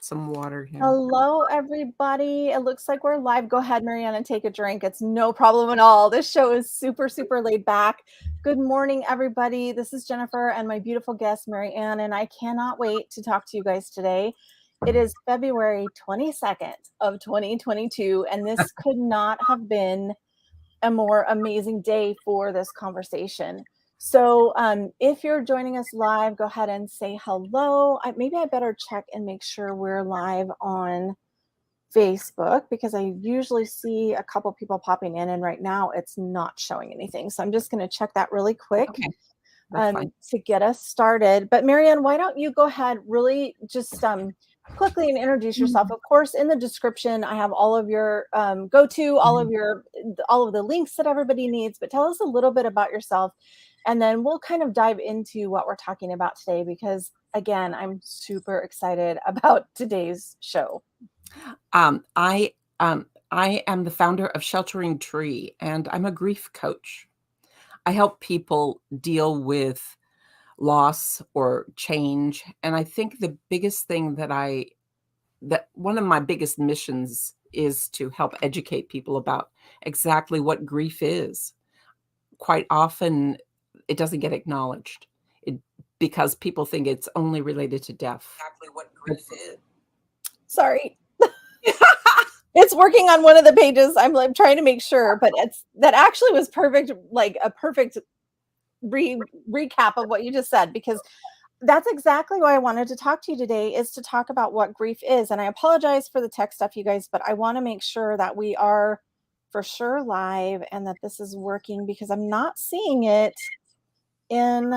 get some water here. Hello, everybody. It looks like we're live. Go ahead, Maryann, and take a drink. It's no problem at all. This show is super, super laid back. Good morning, everybody. This is Jennifer and my beautiful guest, Maryann, and I cannot wait to talk to you guys today. It is February 22nd of 2022, and this could not have been a more amazing day for this conversation. So if you're joining us live, go ahead and say hello. Maybe I better check and make sure we're live on Facebook, because I usually see a couple people popping in, and right now it's not showing anything. So I'm just going to check that really quick to get us started. But Maryann, why don't you go ahead, really just quickly and introduce yourself. Of course, in the description, I have all of your go-to, all of the links that everybody needs. But tell us a little bit about yourself, and then we'll kind of dive into what we're talking about today, because again, I'm super excited about today's show. I am the founder of Sheltering Tree, and I'm a grief coach. I help people deal with loss or change. And I think the biggest thing that one of my biggest missions is to help educate people about exactly what grief is. Quite often, it doesn't get acknowledged because people think it's only related to death. Exactly what grief is. Sorry. It's working on one of the pages. I'm like trying to make sure, but that actually was perfect, like a perfect recap of what you just said, because that's exactly why I wanted to talk to you today, is to talk about what grief is. And I apologize for the tech stuff, you guys, but I want to make sure that we are for sure live and that this is working, because I'm not seeing it in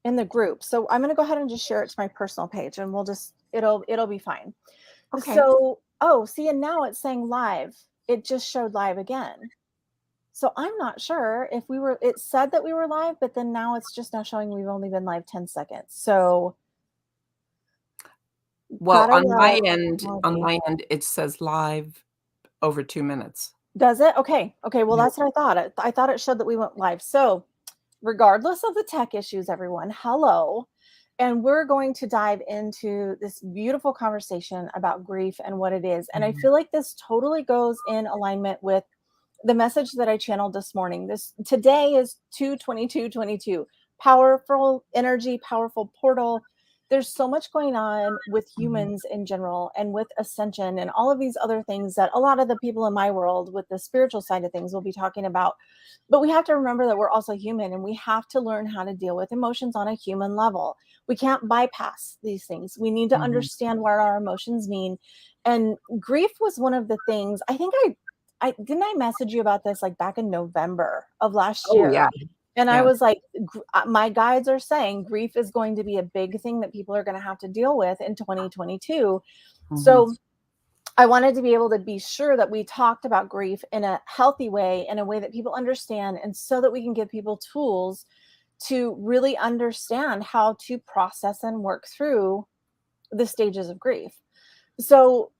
the group. So I'm going to go ahead and just share it to my personal page, and it'll be fine. Okay. So, see, and now it's saying live. It just showed live again. So I'm not sure if it said that we were live, but then now it's just now showing we've only been live 10 seconds. So. Well, on my end, it says live over 2 minutes. Does it? Okay. Well, that's what I thought. I thought it showed that we went live. So regardless of the tech issues, everyone, hello. And we're going to dive into this beautiful conversation about grief and what it is. And I feel like this totally goes in alignment with the message that I channeled this morning. Today is 2/22/22. Powerful energy, powerful portal. There's so much going on with humans in general, and with ascension and all of these other things that a lot of the people in my world with the spiritual side of things will be talking about. But we have to remember that we're also human, and we have to learn how to deal with emotions on a human level. We can't bypass these things. We need to understand what our emotions mean. And grief was one of the things. I think I didn't I message you about this like back in November of last year. Yeah. And I was like, my guides are saying grief is going to be a big thing that people are going to have to deal with in 2022. So I wanted to be able to be sure that we talked about grief in a healthy way, in a way that people understand, and so that we can give people tools to really understand how to process and work through the stages of grief. So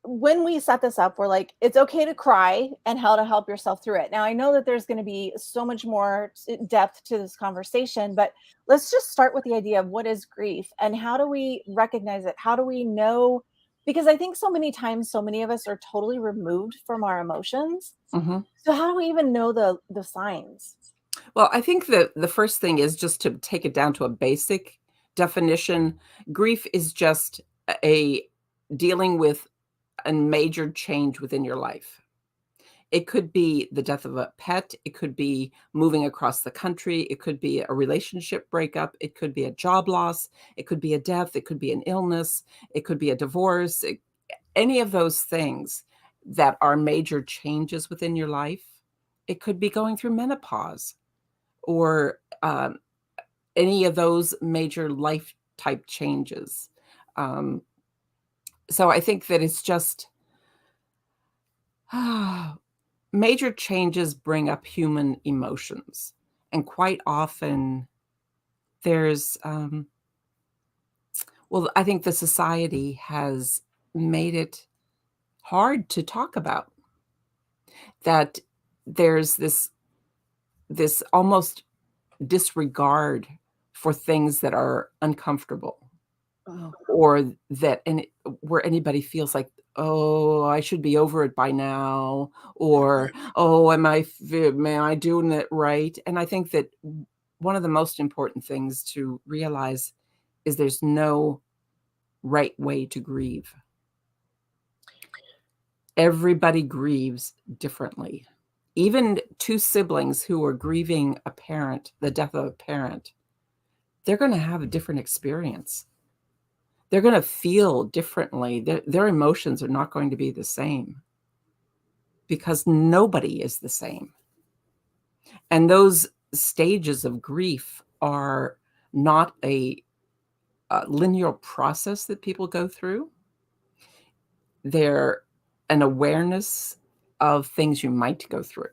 when we set this up, we're like, it's okay to cry and how to help yourself through it. Now, I know that there's going to be so much more depth to this conversation, but let's just start with the idea of what is grief and how do we recognize it? How do we know? Because I think so many times, so many of us are totally removed from our emotions. So how do we even know the signs? Well, I think that the first thing is just to take it down to a basic definition. Grief is just dealing with a major change within your life. It could be the death of a pet. It could be moving across the country. It could be a relationship breakup. It could be a job loss. It could be a death. It could be an illness. It could be a divorce. Any of those things that are major changes within your life. It could be going through menopause or any of those major life type changes. So I think that it's just major changes bring up human emotions. And quite often there's, I think the society has made it hard to talk about. That there's this almost disregard for things that are uncomfortable. Oh, or that where anybody feels like, "Oh, I should be over it by now," or, "Oh, am I doing it right?" And I think that one of the most important things to realize is there's no right way to grieve. Everybody grieves differently. Even two siblings who are grieving a parent, the death of a parent, they're gonna have a different experience. They're gonna feel differently. Their emotions are not going to be the same because nobody is the same. And those stages of grief are not a linear process that people go through. They're an awareness of things you might go through,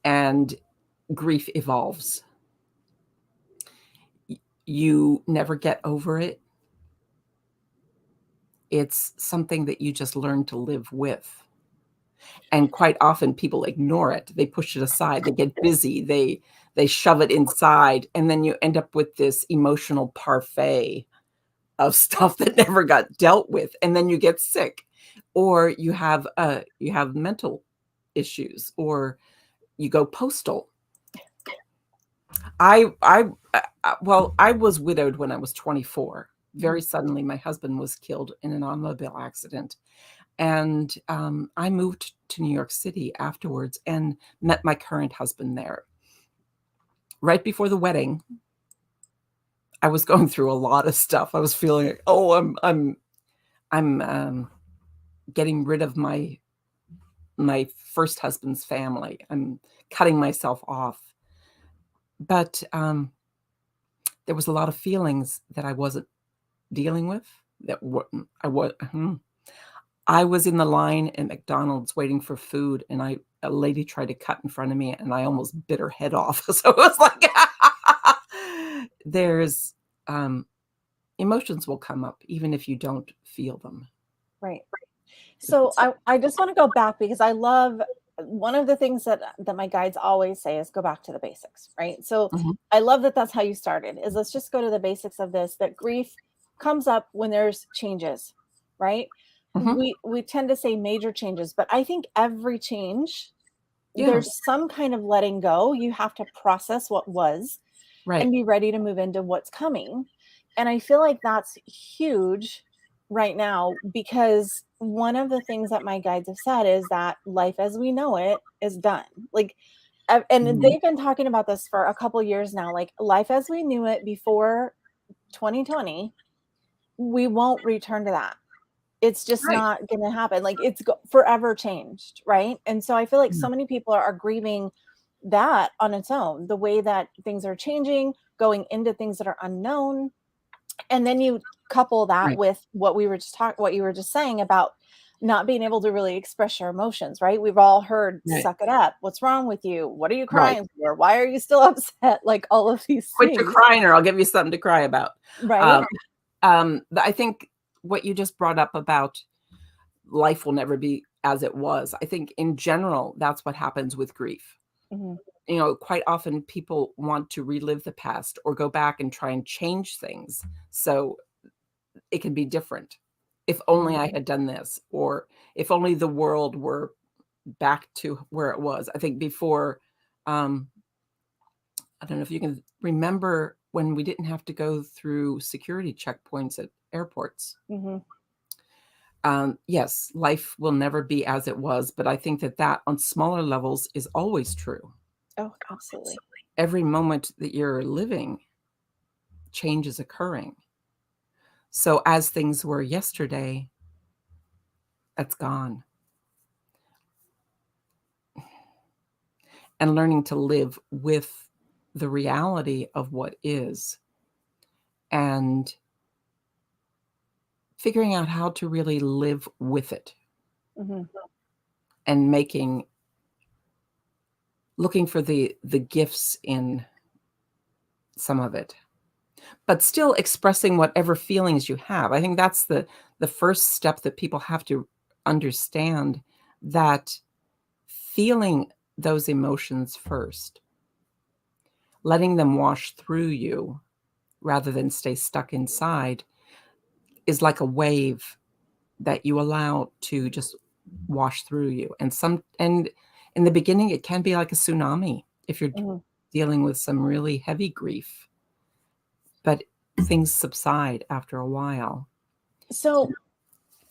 and grief evolves. You never get over it. It's something that you just learn to live with. And quite often people ignore it. They push it aside. They get busy. They shove it inside, and then you end up with this emotional parfait of stuff that never got dealt with, and then you get sick, or you have mental issues, or you go postal. Well, I was widowed when I was 24. Very suddenly, my husband was killed in an automobile accident, and, I moved to New York City afterwards and met my current husband there. Right before the wedding, I was going through a lot of stuff. I was feeling like, "Oh, I'm getting rid of my first husband's family. I'm cutting myself off." But, there was a lot of feelings that I wasn't dealing with that wouldn't I wa I was in the line at McDonald's waiting for food, and a lady tried to cut in front of me, and I almost bit her head off. So it was like there's, emotions will come up even if you don't feel them. right. So It's I just want to go back because I love one of the things that my guides always say is go back to the basics, right? So Mhm, I love that that's how you started. Is let's just go to the basics of this. That grief comes up when there's changes, right? mhm. We tend to say major changes, but I think every change Yeah, there's some kind of letting go. You have to process what was and right. be ready to move into what's coming. And I feel like that's huge right now because one of the things that my guides have said is that life as we know it is done. Like, and Mhm. they've been talking about this for a couple years now. Like, life as we knew it before 2020, we won't return to that. It's just Right. not going to happen. Like, it's forever changed, right? And so I feel like Yeah, so many people are grieving that on its own, the way that things are changing, going into things that are unknown. And then you couple that right, with what you were just saying about not being able to really express your emotions, right? We've all heard right, suck it up. What's wrong with you? What are you right. crying for? Why are you still upset? Like all of these Quit your things, crying or I'll give you something to cry about. right? Um, but I think what you just brought up about life will never be as it was. I think in general, that's what happens with grief. Mhm. You know, quite often people want to relive the past or go back and try and change things so it can be different. If only Mhm. I had done this, or if only the world were back to where it was. I think before, um, I don't know if you can remember when we didn't have to go through security checkpoints at airports. Mhm. Yes, life will never be as it was, but I think that that on smaller levels is always true. Oh, absolutely. Every moment that you're living, change is occurring. So as things were yesterday, that's gone. And learning to live with the reality of what is and figuring out how to really live with it Mhm. and looking for the gifts in some of it, but still expressing whatever feelings you have. I think that's the first step that people have to understand, that feeling those emotions first, letting them wash through you rather than stay stuck inside, is like a wave that you allow to just wash through you. And in the beginning, it can be like a tsunami if you're dealing with some really heavy grief, but things subside after a while. So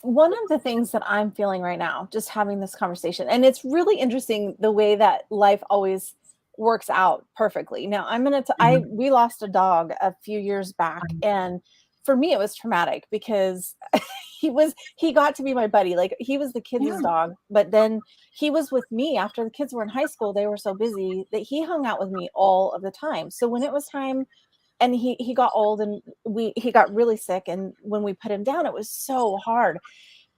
one of the things that I'm feeling right now, just having this conversation, and it's really interesting the way that life always works out perfectly. Now we lost a dog a few years back, and for me it was traumatic because he got to be my buddy. Like, he was the kids' dog, but then he was with me after the kids were in high school. They were so busy that he hung out with me all of the time. So when it was time, and he got old, and he got really sick, and when we put him down, it was so hard.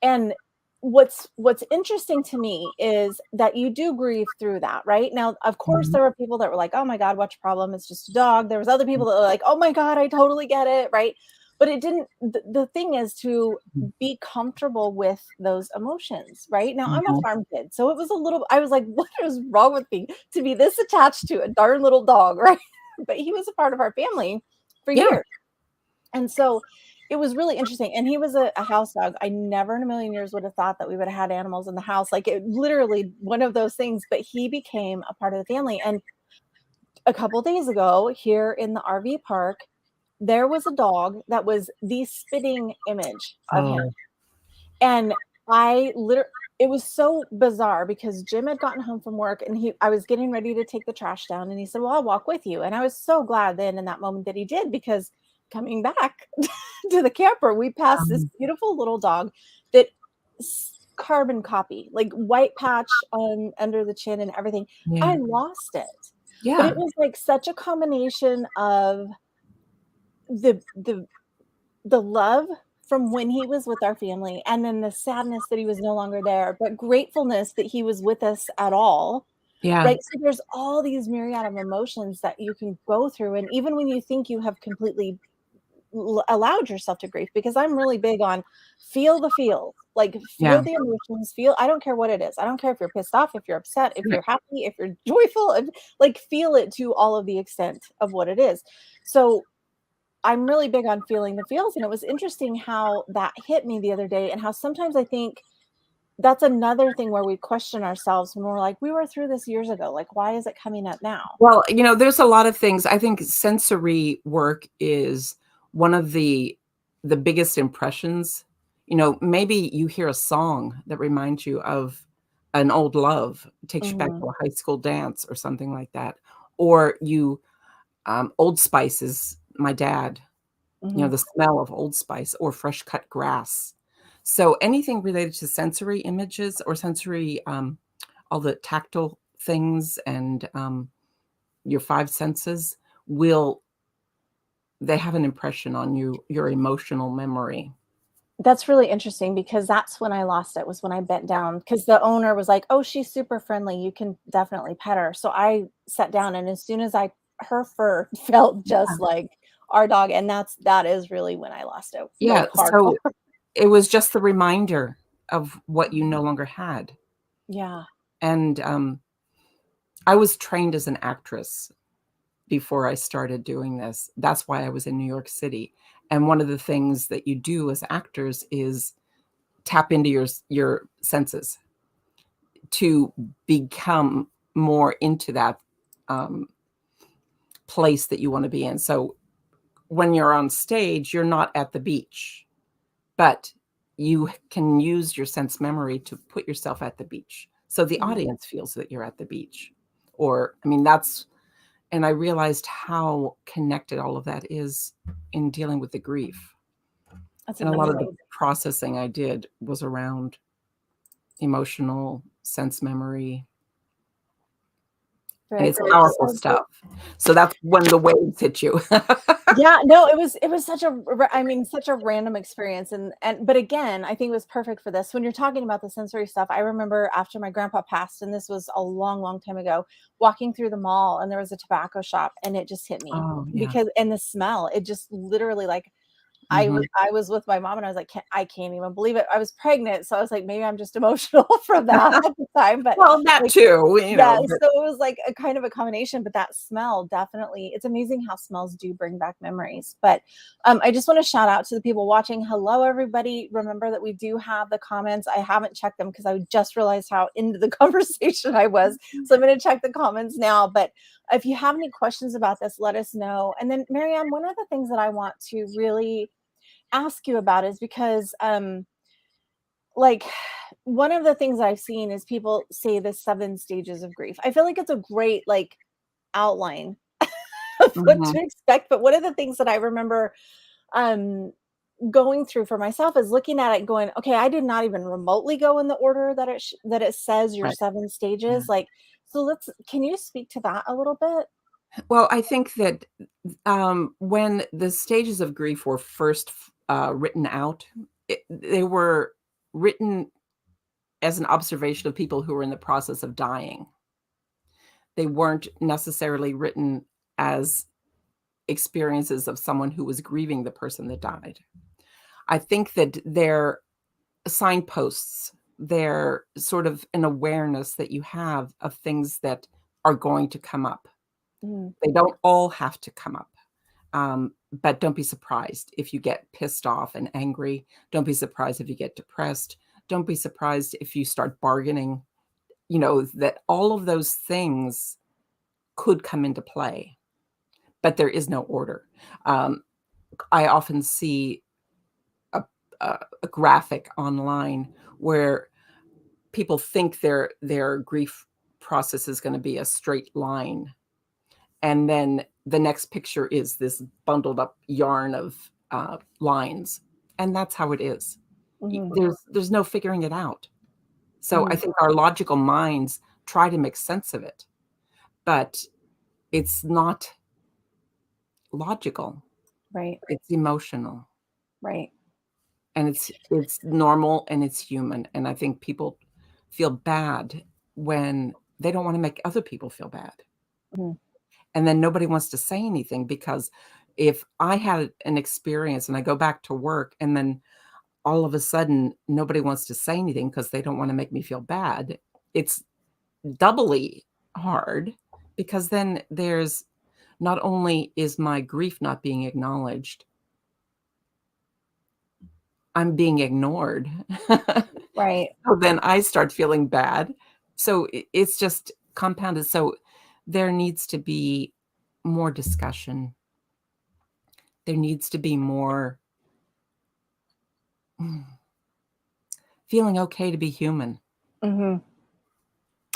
And what's interesting to me is that you do grieve through that, right? Now, of course, there were people that were like, oh my God, what's your problem? It's just a dog. There was other people that were like, oh my God, I totally get it, right? But it didn't, the thing is to be comfortable with those emotions, right? Now, I'm a farm kid, so it was I was like, what is wrong with me to be this attached to a darn little dog, right? But he was a part of our family for years. And so it was really interesting. And he was a house dog. I never in a million years would have thought that we would have had animals in the house. Like, it literally one of those things, but he became a part of the family. And a couple of days ago here in the RV park, there was a dog that was the spitting image of him. And it was so bizarre because Jim had gotten home from work, and I was getting ready to take the trash down, and he said, well, I'll walk with you. And I was so glad then in that moment that he did, because coming back to the camper, we passed this beautiful little dog that carbon copy, like white patch on under the chin and everything. I lost it. But it was like such a combination of the love from when he was with our family, and then the sadness that he was no longer there, but gratefulness that he was with us at all. Right. So there's all these myriad of emotions that you can go through. And even when you think you have completely allowed yourself to grieve, because I'm really big on feel the feels, like feel the emotions, I don't care what it is. I don't care if you're pissed off, if you're upset, if you're happy, if you're joyful, like feel it to all of the extent of what it is. So I'm really big on feeling the feels. And it was interesting how that hit me the other day, and how sometimes I think that's another thing where we question ourselves when we're like, we were through this years ago. Like, why is it coming up now? Well, there's a lot of things. I think sensory work is one of the biggest impressions. Maybe you hear a song that reminds you of an old love, takes you back to a high school dance or something like that. Or Old Spice is my dad, the smell of Old Spice or fresh cut grass. So anything related to sensory images or sensory, all the tactile things and your five senses they have an impression on your emotional memory. That's really interesting, because that's when I lost it, was when I bent down, because the owner was like, oh, she's super friendly, you can definitely pet her. So I sat down, and as soon as her fur felt just like our dog, and that is really when I lost it. Yeah. So it was just the reminder of what you no longer had. Yeah. And I was trained as an actress before I started doing this. That's why I was in New York City. And one of the things that you do as actors is tap into your senses to become more into that place that you want to be in. So when you're on stage, you're not at the beach, but you can use your sense memory to put yourself at the beach. So the audience feels that you're at the beach. And I realized how connected all of that is in dealing with the grief. And a lot of the processing I did was around emotional sense memory. And it's powerful stuff. So that's when the waves hit you. Yeah, no, it was such a random experience. But again, I think it was perfect for this. When you're talking about the sensory stuff, I remember after my grandpa passed, and this was a long, long time ago, walking through the mall, and there was a tobacco shop, and it just hit me. Oh, yeah. And the smell, it just literally, like, Mhm. I was with my mom and I was like, I can't even believe it. I was pregnant, so I was like, maybe I'm just emotional from that at the time, but Well, that like, too, yeah, but so it was like a kind of a combination, but that smell definitely, it's amazing how smells do bring back memories. But I just want to shout out to the people watching. Hello, everybody. Remember that we do have the comments. I haven't checked them because I just realized how into the conversation I was. So I'm going to check the comments now. But if you have any questions about this, let us know. And then, Maryann, one of the things that I want to really ask you about is because like one of the things I've seen is people say the 7 stages of grief. I feel like it's a great like outline of what Mhm. to expect. But one of the things that I remember um going through for myself is looking at it and going, okay, I did not even remotely go in the order that that it says your Right. 7 Yeah. stages. Like, so can you speak to that a little bit? Well, I think that, when the stages of grief were first written out, they were written as an observation of people who were in the process of dying. They weren't necessarily written as experiences of someone who was grieving the person that died. I think that they're signposts. They're sort of an awareness that you have of things that are going to come up. Mm, They don't all have to come up. But don't be surprised if you get pissed off and angry. Don't be surprised if you get depressed. Don't be surprised if you start bargaining. That all of those things could come into play, but there is no order. Um, I often see a, a graphic online where people think their grief process is going to be a straight line, and then the next picture is this bundled up yarn of lines, and that's how it is. mhm, There's no figuring it out. So I mhm, think our logical minds try to make sense of it, but it's not logical. right, It's emotional, right. and it's normal and it's human. And I think people feel bad when they don't want to make other people feel bad. Mhm, And then nobody wants to say anything because if I had an experience and I go back to work and then all of a sudden nobody wants to say anything because they don't want to make me feel bad, it's doubly hard because then there's not only is my grief not being acknowledged, I'm being ignored. right. So then I start feeling bad. So it's just compounded. So there needs to be more discussion. There needs to be more feeling okay to be human. Mhm.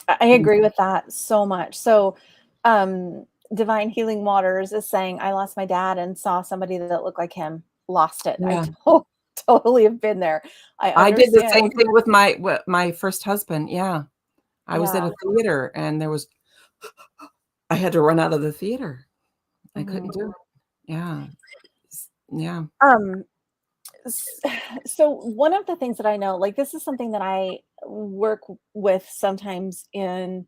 I agree with that so much. So, um, Divine Healing Waters is saying, I lost my dad and saw somebody that looked like him, lost it. I Yeah. totally have been there. I I did the understand. same thing with my first husband. Yeah. I was at Yeah. a theater and I had to run out of the theater. I couldn't Mhm. do it. Yeah. Yeah. Um, s- so one of the things that I know, like this is something that I work with sometimes in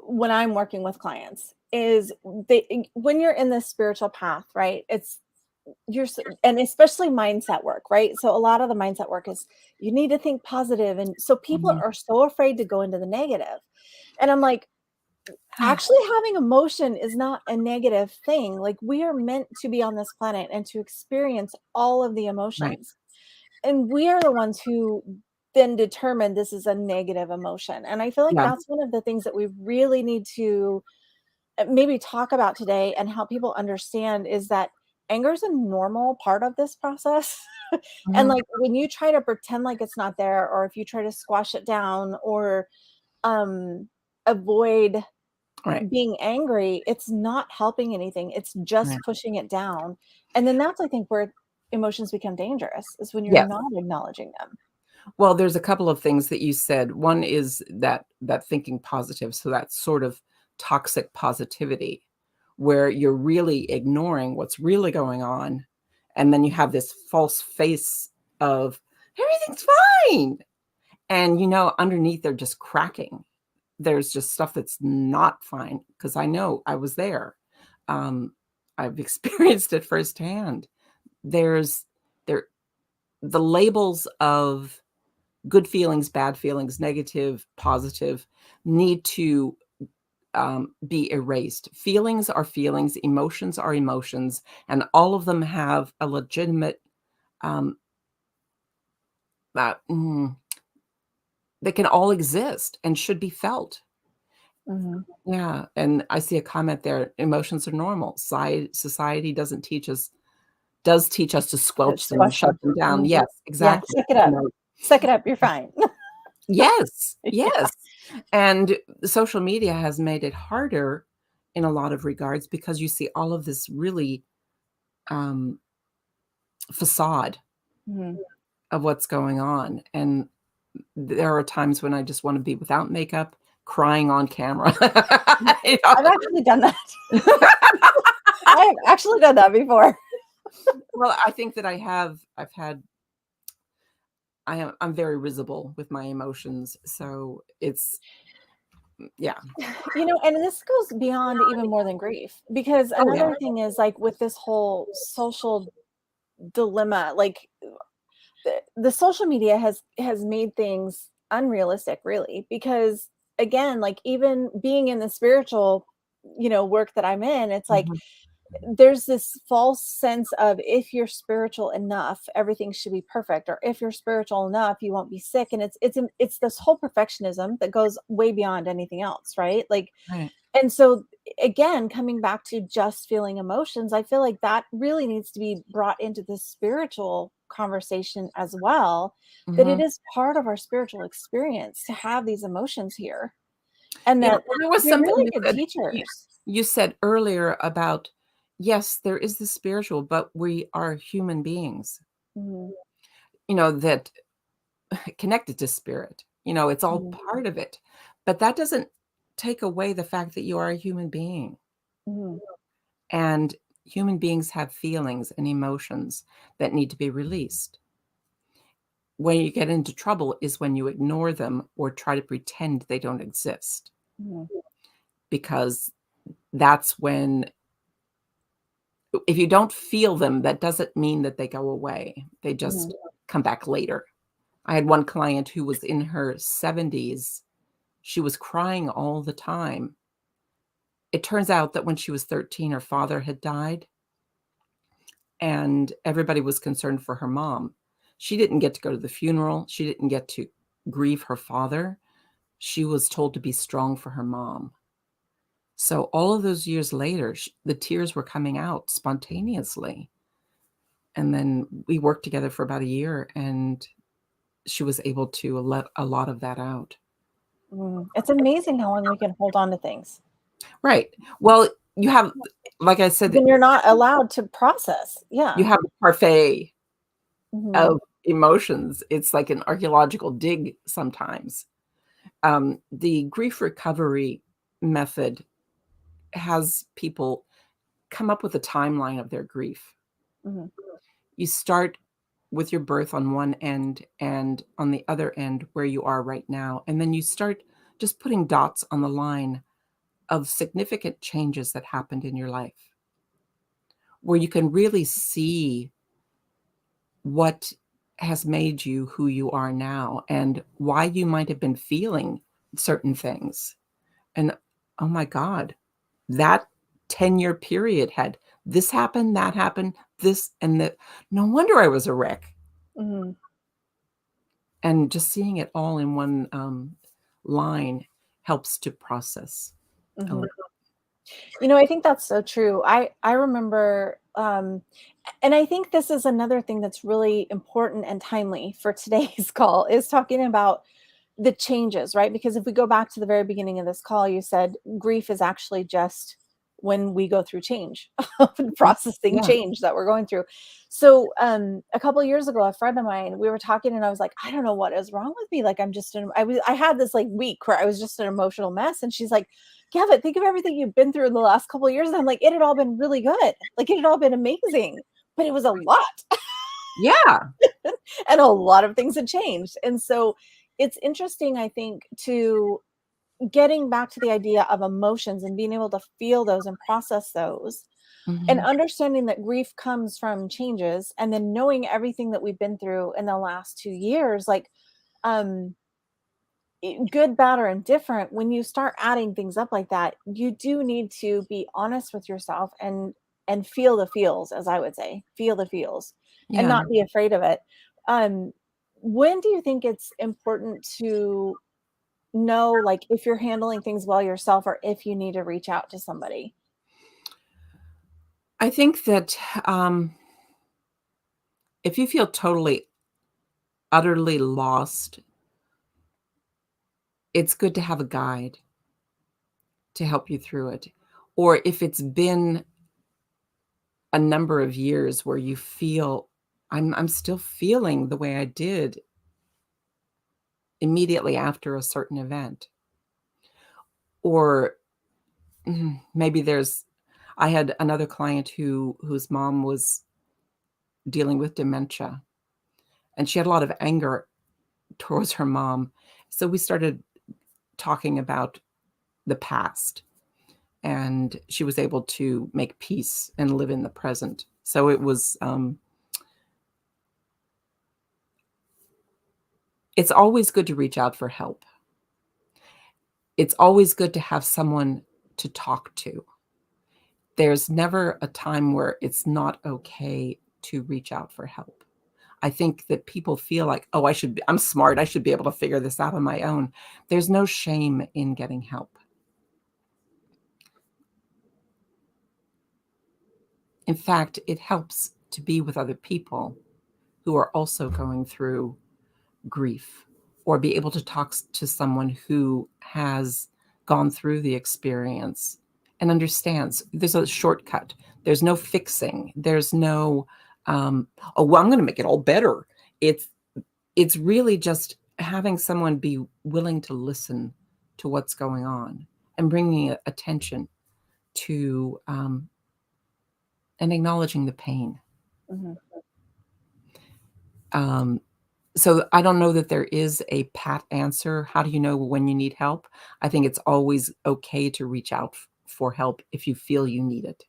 when I'm working with clients is when you're in this spiritual path, right? And especially mindset work, right? So a lot of the mindset work is you need to think positive, and so people Mhm. are so afraid to go into the negative. And I'm like, actually having emotion is not a negative thing. Like we are meant to be on this planet and to experience all of the Right. emotions. And we are the ones who then determine this is a negative emotion. And I feel like Yeah. that's one of the things that we really need to maybe talk about today and help people understand is that anger is a normal part of this process. And Mhm. like when you try to pretend like it's not there, or if you try to squash it down or um avoid Right. being angry, it's not helping anything. It's Right. just pushing it down. And then that's, I think, where emotions become dangerous is when you're Yes. not acknowledging them. Well, there's a couple of things that you said. One is that thinking positive, so that sort of toxic positivity where you're really ignoring what's really going on, and then you have this false face of everything's fine. And underneath they're just cracking. There's just stuff that's not fine because I know I was there. Um, I've experienced it firsthand. there's there the labels of good feelings, bad feelings, negative, positive need to be erased. Feelings are feelings, emotions are emotions, and all of them have a legitimate um, uh, mm, they can all exist and should be felt. Mhm. Yeah, and I see a comment there, emotions are normal. Society does teach us to squelch them and Squash shut them. them down. Mhm. Yes, Yeah, exactly. suck it You up. know, Suck it up, you're fine. yes, Yeah. yes. And social media has made it harder in a lot of regards because you see all of this really um, facade Mhm. of what's going on. And there are times when I just want to be without makeup, crying on camera. You know? I've actually done that. I have actually done that before. Well, I think that I'm very risible with my emotions. So it's, yeah. And this goes beyond even more than grief, because Oh, yeah. another thing is like with this whole social dilemma, like the social media has made things unrealistic, really, because again, like even being in the spiritual, work that I'm in, it's like Mhm. there's this false sense of if you're spiritual enough, everything should be perfect, or if you're spiritual enough, you won't be sick. And it's this whole perfectionism that goes way beyond anything else, right? Like, Right. and so again, coming back to just feeling emotions, I feel like that really needs to be brought into this spiritual conversation as well, that it Mhm. is part of our spiritual experience to have these emotions here, and You know, that there was they're something really good teachers. you said earlier about, yes, there is the spiritual, but we are human beings, Mhm, that connected to spirit. It's all mhm, part of it. But that doesn't take away the fact that you are a human being. mhm, And human beings have feelings and emotions that need to be released. When you get into trouble is when you ignore them or try to pretend they don't exist, mhm, because that's when, if you don't feel them, that doesn't mean that they go away. They mhm, just come back later. I had one client who was in her 70s. She was crying all the time. It turns out that when she was 13, her father had died, and everybody was concerned for her mom. She didn't get to go to the funeral. She didn't get to grieve her father. She was told to be strong for her mom. So all of those years later, the tears were coming out spontaneously. And then we worked together for about a year, and she was able to let a lot of that out. mhm. It's amazing how long we can hold on to things Right. Well, you have, like I said, when you're not allowed to process. you Yeah. have a parfait Mhm, of emotions. It's like an archaeological dig sometimes. The grief recovery method has people come up with a timeline of their grief. mhm, You start with your birth on one end and on the other end where you are right now. And then you start just putting dots on the line of significant changes that happened in your life, where you can really see what has made you who you are now and why you might have been feeling certain things. And oh my God, that 10-year period had this happen, that happened, this and that. No wonder I was a wreck. mhm, And just seeing it all in one line helps to process a mhm. little. I think that's so true. I remember, and I think this is another thing that's really important and timely for today's call, is talking about the changes, right? Because if we go back to the very beginning of this call, you said grief is actually just when we go through change, processing Yeah. change that we're going through. So, a couple of years ago, a friend of mine, we were talking, and I was like, I don't know what is wrong with me. Like, I had this like week where I was just an emotional mess, and she's like, yeah, but think of everything you've been through in the last couple of years. And I'm like, it had all been really good. Like, it had all been amazing, but it was a lot. Yeah. And a lot of things had changed. And so it's interesting, I think, to getting back to the idea of emotions and being able to feel those and process those. And Mhm. understanding that grief comes from changes, and then knowing everything that we've been through in the last 2 years, like, um, good, bad, or indifferent, when you start adding things up like that, you do need to be honest with yourself and feel the feels, as I would say, feel the feels, and Yeah. not be afraid of it. Um, when do you think it's important to know, like, if you're handling things well yourself or if you need to reach out to somebody? I think that, if you feel totally, utterly lost, it's good to have a guide to help you through it. Or if it's been a number of years where you feel, I'm still feeling the way I did immediately after a certain event. Or maybe there's I had another client whose mom was dealing with dementia, and she had a lot of anger towards her mom. So we started talking about the past, and she was able to make peace and live in the present. So it was, it's always good to reach out for help. It's always good to have someone to talk to. There's never a time where it's not okay to reach out for help. I think that people feel like, "Oh, I'm smart. I should be able to figure this out on my own." There's no shame in getting help. In fact, it helps to be with other people who are also going through grief, or be able to to someone who has gone through the experience and understands. There's a shortcut. There's no fixing. There's no, "Oh, well, I'm gonna make it all better." It's it's really just having someone be willing to listen to what's going on and bringing attention to, and acknowledging the pain. Mhm. Um, so I don't know that there is a pat answer. How do you know when you need help? I think it's always okay to reach out for help if you feel you need it.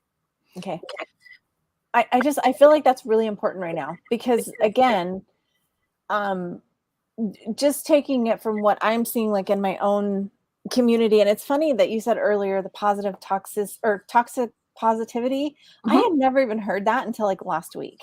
Okay. I feel like that's really important right now because, again, um, just taking it from what I'm seeing, like, in my own community, and it's funny that you said earlier the toxic positivity. I Mhm. had never even heard that until, like, last week.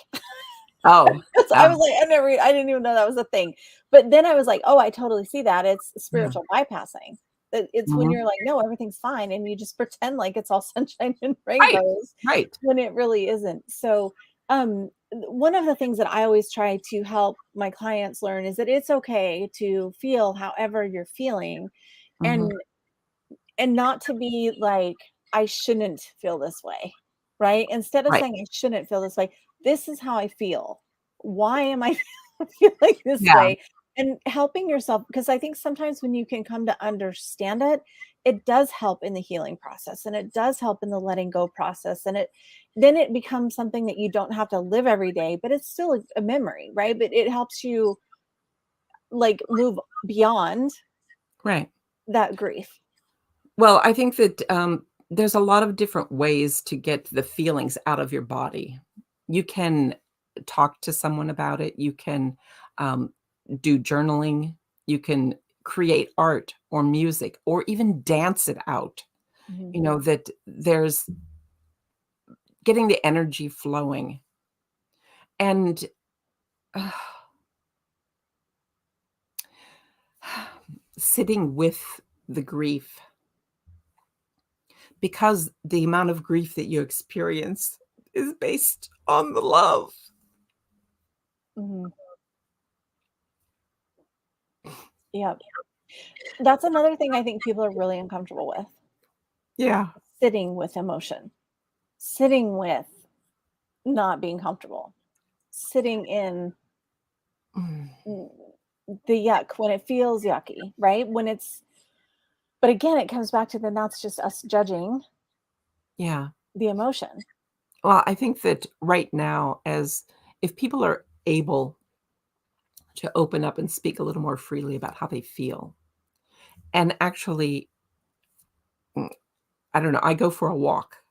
Oh, So I yeah. was like, I didn't even know that was a thing. But then I was like, "Oh, I totally see that. It's Yeah. spiritual bypassing." It's when Mhm. you're like, "No, everything's fine," and you just pretend like it's all sunshine and Right, rainbows right. when it really isn't. So, one of the things that I always try to help my clients learn is that it's okay to feel however you're feeling, Mhm. and not to be like, "I shouldn't feel this way," right? Instead of Right. saying, "I shouldn't feel this way," "This is how I feel. Why am I feeling this Yeah, way?" And helping yourself, because I think sometimes when you can come to understand it, it does help in the healing process, and it does help in the letting go process, and it becomes something that you don't have to live every day, but it's still a memory, right? But it helps you, like, move beyond right. that grief. Well, I think that, there's a lot of different ways to get the feelings out of your body. You can talk to someone about it. You can, um, do journaling. You can create art or music or even dance it out. Mhm. You know, that there's getting the energy flowing and, uh, sitting with the grief, because the amount of grief that you experience is based on the love. Mhm. Yep. That's another thing I think people are really uncomfortable with, Yeah. sitting with emotion, sitting with not being comfortable, sitting in Mm. mm, the yuck when it feels yucky, right? But again, it comes back to, then that's just us judging Yeah. the emotion. Well, I think that right now, as if people are able to open up and speak a little more freely about how they feel, and actually, mm, I don't know, I go for a walk,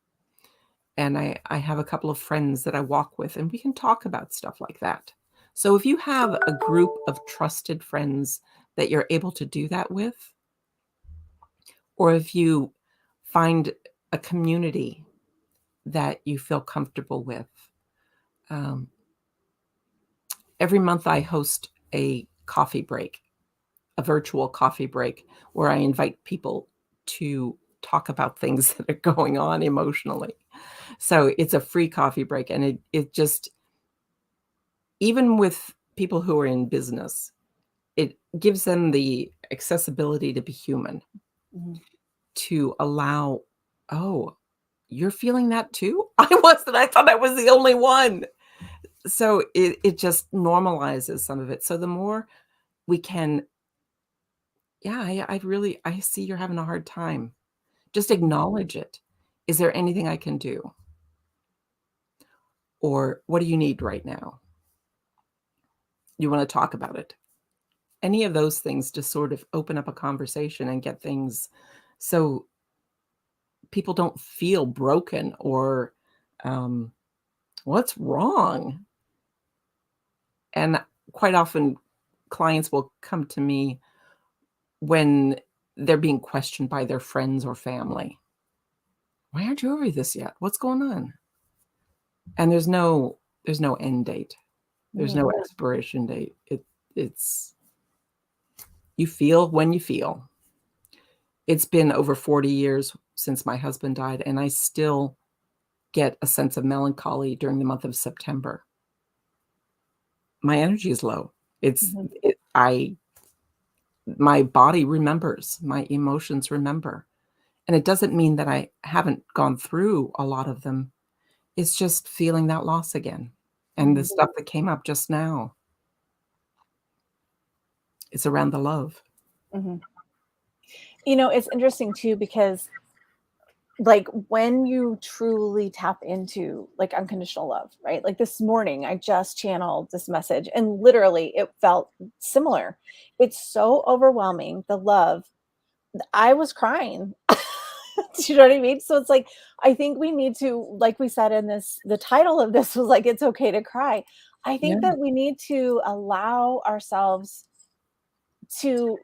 And I have a couple of friends that I walk with, and we can talk about stuff like that. So if you have a group of trusted friends that you're able to do that with, or if you find a community that you feel comfortable with, um, every month I host a coffee break, a virtual coffee break, where I invite people to talk about things that are going on emotionally. So it's a free coffee break, and it just, even with people who are in business, it gives them the accessibility to be human, Mhm. to allow, "Oh, you're feeling that too? I wasn't. I thought I was the only one." So it just normalizes some of it. So the more we can, yeah, I really, I see you're having a hard time. Just Mhm. acknowledge it. Is there anything I can do? Or what do you need right now? You wanna talk about it? Any of those things to sort of open up a conversation and get things so people don't feel broken or, um, "What's wrong?" And quite often, clients will come to me when they're being questioned by their friends or family. "Why aren't you over this yet? What's going on?" And there's no end date. There's Mhm. no expiration date. It's you feel when you feel. It's been over 40 years since my husband died, and I still get a sense of melancholy during the month of September. My energy is low. It's Mhm. it I My body remembers, my emotions remember, and it doesn't mean that I haven't gone through a lot of them. It's just feeling that loss again, and the Mhm. stuff that came up just now, it's around the love. Mhm. It's interesting too because like when you truly tap into like unconditional love, right? Like this morning, I just channeled this message and literally it felt similar. It's so overwhelming, the love. I was crying. Do you know what I mean? So it's like, I think we need to, like we said in this, the title of this was like, it's okay to cry. I Yeah, think that we need to allow ourselves to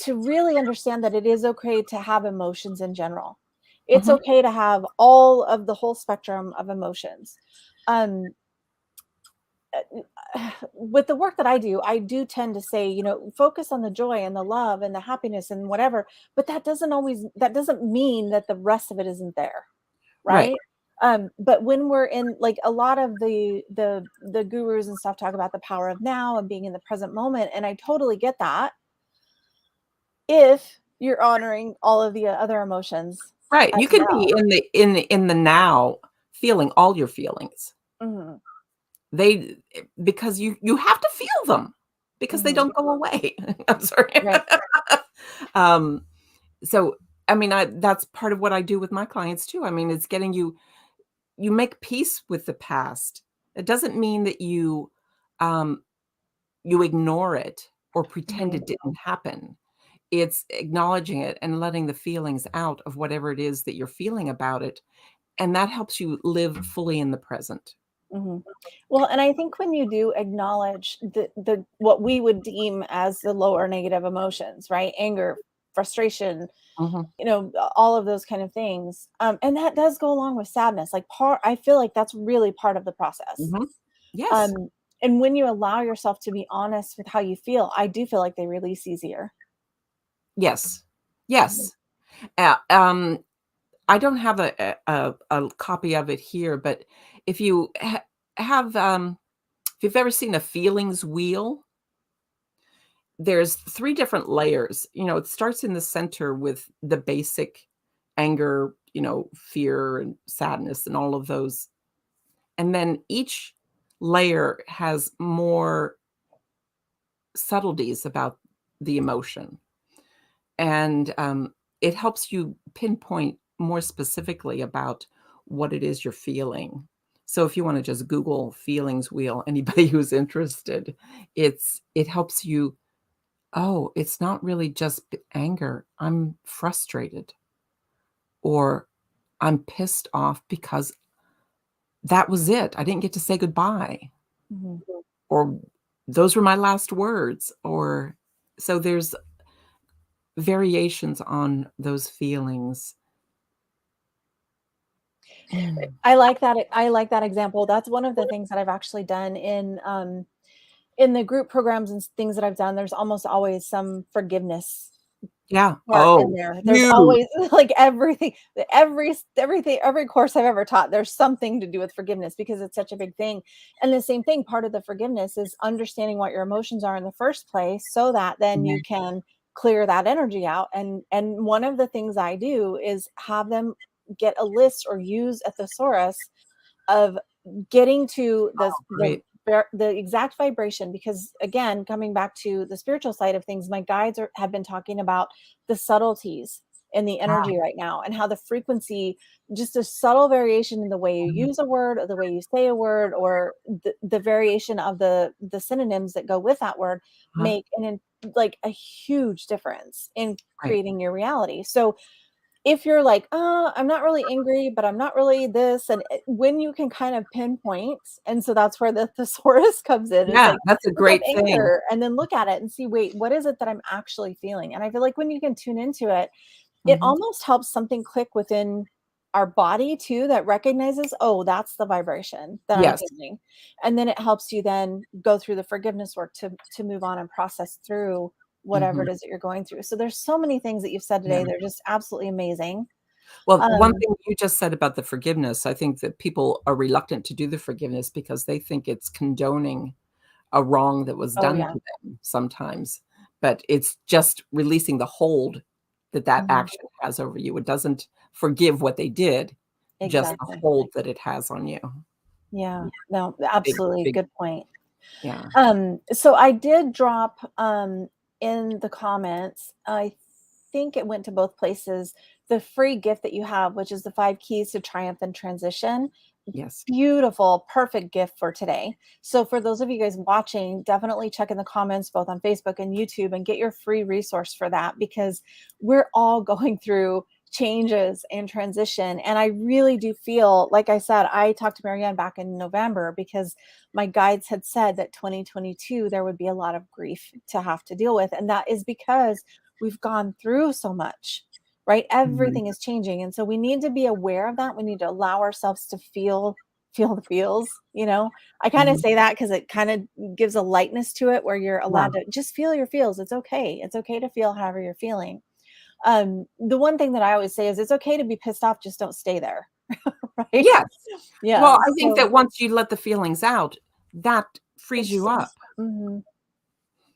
really understand that it is okay to have emotions in general. It's mhm, okay to have all of the whole spectrum of emotions. Um, with the work that I do tend to say, focus on the joy and the love and the happiness and whatever, but that doesn't mean that the rest of it isn't there, right, right? But when we're in like a lot of the gurus and stuff talk about the power of now and being in the present moment, and I totally get that if you're honoring all of the other emotions right, you as can be well. in the now, feeling all your feelings. Mhm, Because you have to feel them, because they mhm, don't go away. I'm sorry. right, Um, so, I mean, that's part of what I do with my clients too. I mean, it's getting you make peace with the past. It doesn't mean that um, you ignore it or pretend mhm, it didn't happen. It's acknowledging it and letting the feelings out of whatever it is that you're feeling about it, and that helps you live fully in the present. mhm. Well, and I think when you do acknowledge the what we would deem as the lower negative emotions, right? Anger, frustration, Mhm, all of those kind of things. And that does go along with sadness. Like I feel like that's really part of the process. mhm. Yes, Um, and when you allow yourself to be honest with how you feel, I do feel like they release easier. yes, Mhm. yes. Uh, um, I don't have a copy of it here, but if you have, if you've ever seen a feelings wheel, there's 3 different layers. It starts in the center with the basic anger, fear and sadness and all of those, and then each layer has more subtleties about the emotion, and, it helps you pinpoint more specifically about what it is you're feeling. So if you wanna just Google feelings wheel, anybody who's interested, it helps you, "Oh, it's not really just anger. I'm frustrated," or "I'm pissed off because that was it. I didn't get to say goodbye, Mhm. or those were my last words, or so there's variations on those feelings. Mm. I like that. I like that example. That's one of the things that I've actually done in the group programs and things that I've done. There's almost always some forgiveness Yeah. part in Oh, there. There's huge. always like every course I've ever taught, there's something to do with forgiveness because it's such a big thing. And the same thing, part of the forgiveness is understanding what your emotions are in the first place so that then Yeah. you can clear that energy out. And one of the things I do is have them get a list or use a thesaurus of getting to Great. the exact vibration, because again, coming back to the spiritual side of things, my guides have been talking about the subtleties in the Ah, energy right now and how the frequency, just a subtle variation in the way you mhm. use a word or the way you say a word or the variation of the synonyms that go with that word Uh-huh. make like a huge difference in Right. creating your reality. So if you're like, "Oh, I'm not really angry, but I'm not really this," and when you can kind of pinpoint, and so that's where the thesaurus comes in. It's Yeah, like, that's a look up great thing. anger and then look at it and see, wait, what is it that I'm actually feeling? And I feel like when you can tune into it, it Mhm. almost helps something click within our body too that recognizes, oh, that's the vibration that I'm Yes. feeling. And then it helps you then go through the forgiveness work to move on and process through whatever Mhm. it is that you're going through. So there's so many things that you've said Yeah. today. They're just absolutely amazing. Well, one Um, thing you just said about the forgiveness, I think that people are reluctant to do the forgiveness because they think it's condoning a wrong that was oh, done yeah. to them sometimes, but it's just releasing the hold that that Mhm. action has over you. It doesn't forgive what they did, just the Exactly. hold that it has on you. Yeah. No, Big, absolutely. big, Good point. yeah. So I did drop in the comments, I think it went to both places, the free gift that you have, which is the 5 keys to triumph and transition. Yes. Beautiful, perfect gift for today. So for those of you guys watching, definitely check in the comments both on Facebook and YouTube and get your free resource for that, because we're all going through changes and transition. And I really do feel, like I said, I talked to Maryann back in November because my guides had said that 2022 there would be a lot of grief to have to deal with. And that is because we've gone through so much, right? Mhm. Everything is changing. And so we need to be aware of that. We need to allow ourselves to feel the feels, you know. I kind of Mhm. say that because it kind of gives a lightness to it where you're Yeah. allowed to just feel your feels. It's okay. It's okay to feel however you're feeling. The one thing that I always say is it's okay to be pissed off, just don't stay there. Right? Yes. Yeah. Well, I think So that once you let the feelings out, that frees it's you up. mhm.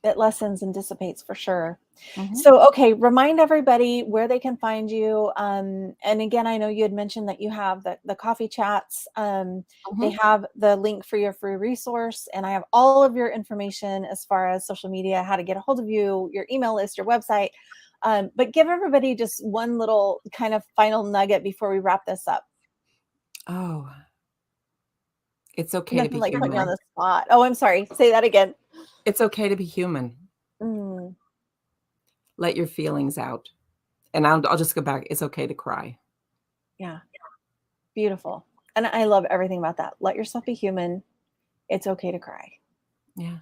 It lessens and dissipates for sure. Mhm. So, okay, remind everybody where they can find you. And again, I know you had mentioned that you have the coffee chats. They Mhm. have the link for your free resource, and I have all of your information as far as social media, how to get a hold of you, your email list, your website. But give everybody just one little kind of final nugget before we wrap this up. Oh, it's okay to Nothing be like putting you on human. the spot. Oh, I'm sorry. Say that again. It's okay to be human. Mm, Let your feelings out. And I'll just go back. It's okay to cry. yeah, beautiful. And I love everything about that. Let yourself be human. It's okay to cry. Yeah.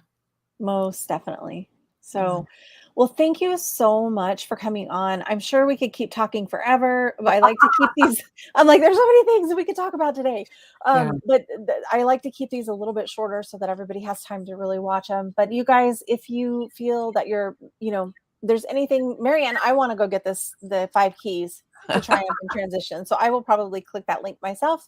Most definitely. Yeah. So, well, thank you so much for coming on. I'm sure we could keep talking forever, but I like to keep these. I'm like, there's so many things that we could talk about today. Yeah. But I like to keep these a little bit shorter so that everybody has time to really watch them. But you guys, if you feel that you're, there's anything, Maryann, I want to go get the 5 keys to triumph and transition. So I will probably click that link myself.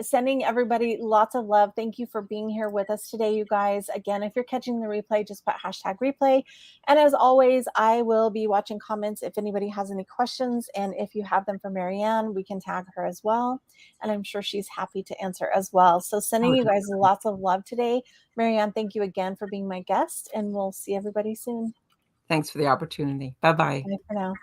Sending everybody lots of love. Thank you for being here with us today, you guys. Again, if you're catching the replay, just put #replay. And as always, I will be watching comments if anybody has any questions. And if you have them for Maryann, we can tag her as well. And I'm sure she's happy to answer as well. So sending Oh, you guys definitely. lots of love today. Maryann, thank you again for being my guest. And we'll see everybody soon. Thanks for the opportunity. Bye-bye. Bye for now.